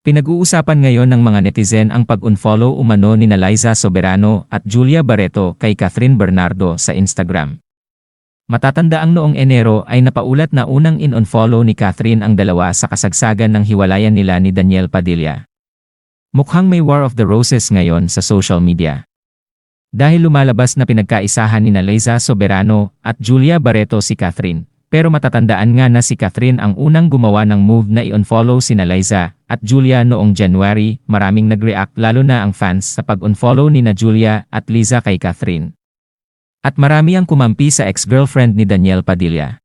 Pinag-uusapan ngayon ng mga netizen ang pag-unfollow umano ni Liza Soberano at Julia Barreto kay Catherine Bernardo sa Instagram. Matatandaang noong Enero ay napaulat na unang in-unfollow ni Catherine ang dalawa sa kasagsagan ng hiwalayan nila ni Daniel Padilla. Mukhang may War of the Roses ngayon sa social media. Dahil lumalabas na pinagkaisahan ni Liza Soberano at Julia Barreto si Catherine, pero matatandaan nga na si Catherine ang unang gumawa ng move na i-unfollow sina Liza at Julia noong January. Maraming nag-react lalo na ang fans sa pag-unfollow ni Julia at Liza kay Catherine. At marami ang kumampi sa ex-girlfriend ni Daniel Padilla.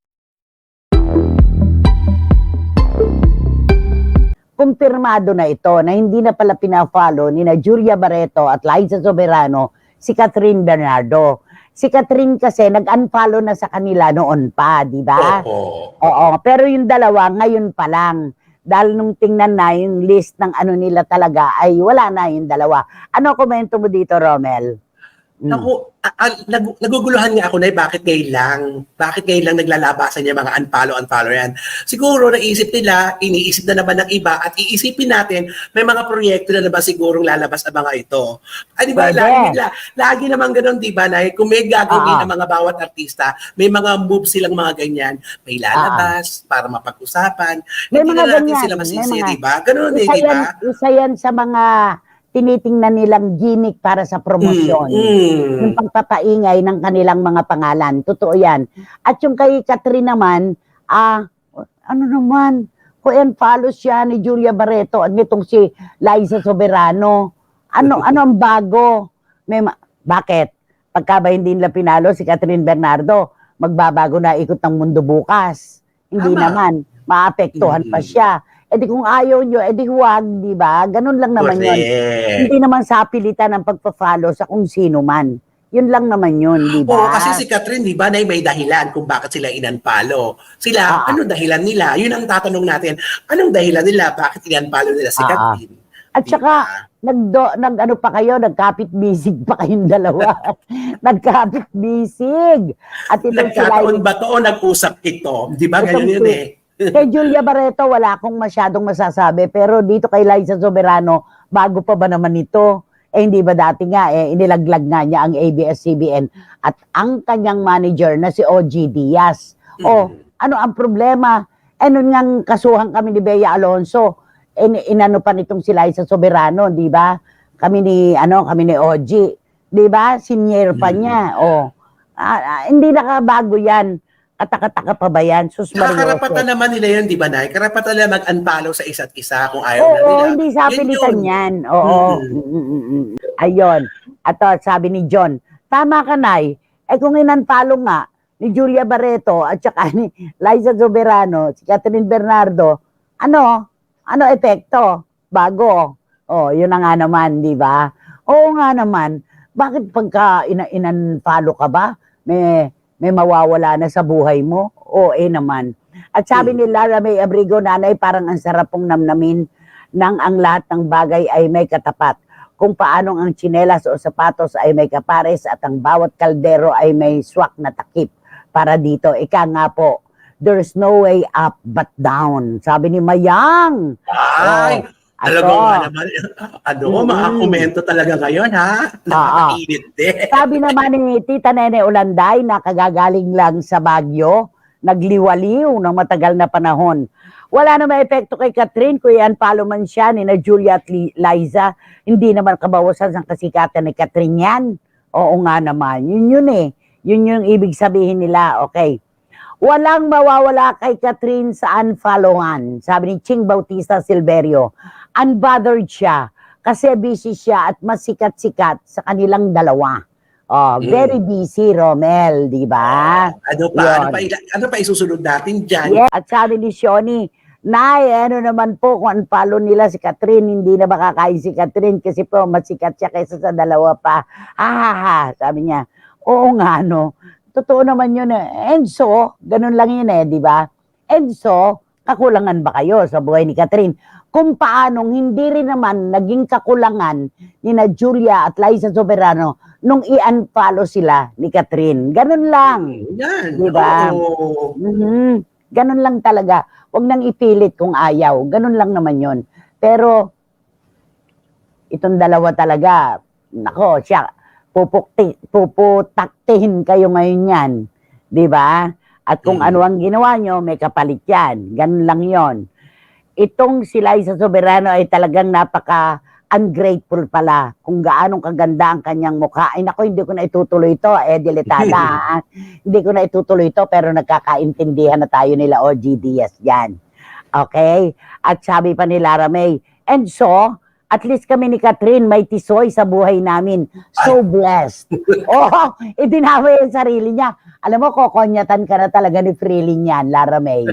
Kumpirmado na ito na hindi na pala pina-follow ni Julia Barreto at Liza Soberano si Catherine Bernardo. Si Catherine kasi nag-unfollow na sa kanila noon pa, di ba? Oo. Pero yung dalawa ngayon pa lang. Dahil nung tingnan na yung list ng ano nila talaga ay wala na yung dalawa. Ano komento mo dito, Romel? Ako, naguguluhan nga ako na bakit ngayon lang naglalabasan yung mga unfollow yan. Siguro naisip nila, iniisip na naman ng iba at iisipin natin, may mga proyekto na naman sigurong lalabas ang mga ito. Di ba? Lagi naman ganun, di ba? Na kung may gagawin ng mga bawat artista, may mga moves silang mga ganyan, may lalabas para mapag-usapan. May Hindi mga na natin ganyan, sila masisi, di ba? Ganun di ba? Isa yan sa mga tinitingnan nilang gimmick para sa promosyon. Yung pagpapaingay ng kanilang mga pangalan. Totoo yan. At yung kay Catherine naman, ano naman, kung follow siya ni Julia Barreto at nitong si Liza Soberano. Ano ang bago? Bakit? Pagka ba hindi nila pinalo si Catherine Bernardo, magbabago na ikot ng mundo bukas. Hindi naman. Maapektuhan pa siya. Di kung ayaw nyo, di huwag, di ba? Ganun lang naman yun. Hindi naman sa pilitan ng pagpa-follow sa kung sino man. Yun lang naman yun, di ba? Oo, kasi si Catherine, di ba, may dahilan kung bakit sila in-unfollow. Sila, anong dahilan nila? Yun ang tatanong natin. Anong dahilan nila? Bakit in-unfollow nila si Catherine? At saka, nag-ano pa kayo, nagkapit-bisig pa kayong dalawa. Nagkapit-bisig. At itong nagkataon ba to o nag-usap ito? Di ba, ganyan yun eh. Kay Julia Barreto, wala akong masyadong masasabi. Pero dito kay Liza Soberano, bago pa ba naman ito? Hindi ba dati nga, inilaglag nga niya ang ABS-CBN at ang kanyang manager na si OG Diaz. Ano ang problema? Nun ngang kasuhan kami ni Bea Alonso. Inano pa nitong si Liza Soberano, di ba? Kami ni OG. Di ba? Senior pa niya. Hindi nakabago yan. Katakataka pa ba yan? Karapatan naman nila yun, di ba, Nay? Karapatan nila mag-unfollow sa isa't isa kung ayaw na nila. Oo, hindi sa pilitan yan. Oo. Ayun. At sabi ni John, tama ka, Nay. Kung in-unfollow nga ni Julia Barreto at saka ni Liza Soberano, si Catherine Bernardo, ano epekto? Bago. Yun na nga naman, di ba? Oo nga naman. Bakit pagka in-unfollow ka ba? May mawawala na sa buhay mo? Naman. At sabi ni Lara May Abrigo, nanay, parang ang sarap pong namnamin nang ang lahat ng bagay ay may katapat. Kung paanong ang tsinelas o sapatos ay may kapares at ang bawat kaldero ay may swak na takip. Para dito, ika nga po, there's no way up but down. Sabi ni Mayang. Talaga nga naman, mga komento talaga ngayon, ha? Nakakainit din. Sabi naman ni Tita Nene Ulanday na kagagaling lang sa Baguio, nagliwaliw ng matagal na panahon. Wala na may epekto kay Catherine kung i-unfollow man siya ni Julia at Liza. Hindi naman kabawasan ng kasikatan ni Catherine yan. Oo nga naman. Yun eh. Yun yung ibig sabihin nila. Okay. Walang mawawala kay Catherine sa unfollowan. Sabi ni Ching Bautista Silverio. Unbothered siya kasi busy siya at mas sikat-sikat sa kanilang dalawa. Very busy, Romel, di ba? Ano pa isusunod natin dyan? Yeah. At sabi ni Shoni, Nay, ano naman po kung unfollow nila si Catherine, hindi na makakain si Catherine kasi po mas sikat siya kaysa sa dalawa pa. Sabi niya, oo nga, no. Totoo naman yun eh. And so, ganun lang yun eh, di ba? And so, kakulangan ba kayo sa buhay ni Catherine? Kung paanong hindi rin naman naging kakulangan ni Julia at Liza Soberano nung i-unfollow sila ni Catherine. Ganun lang. Yan. Di ba? Ganun lang talaga. Huwag nang ipilit kung ayaw. Ganun lang naman yun. Pero, itong dalawa talaga, nako, siya, puputaktihin kayo ngayon yan. Di ba? At kung ano ang ginawa nyo, may kapalit yan. Ganun lang yon. Itong si Liza Soberano ay talagang napaka-ungrateful pala kung gaano kaganda ang kanyang mukha. Ay nako, hindi ko na itutuloy ito, deletada. Hindi ko na itutuloy ito, pero nagkakaintindihan na tayo nila OGDS yan. Okay? At sabi pa ni Lara May, and so, at least kami ni Catherine may tisoy sa buhay namin. So blessed. Oh, idinawa yung sarili niya. Alam mo, kokonyatan ka na talaga ni Freeling yan, Lara May.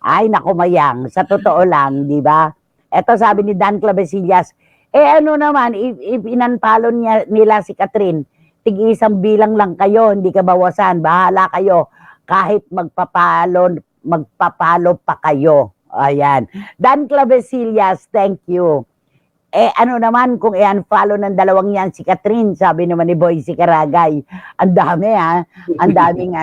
Ay, naku mayang. Sa totoo lang, di ba? Eto sabi ni Dan Clavesillas, ano naman, if inunfollow nila si Catherine, tig-isang bilang lang kayo, hindi ka bawasan, bahala kayo. Kahit magpapalo pa kayo. Ayan. Dan Clavesillas, thank you. Ano naman kung i-unfollow ng dalawang yan si Catherine, sabi naman ni Boy si Karagay. Ang dami ang daming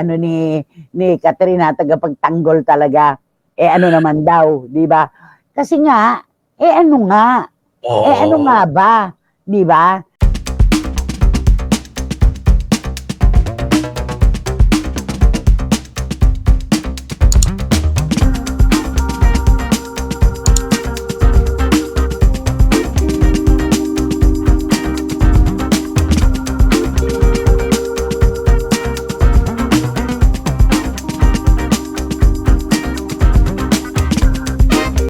ni Catherine tagapagtanggol talaga. Ano naman daw, di ba? Kasi nga, ano nga? Oo. Ano nga ba? Di ba?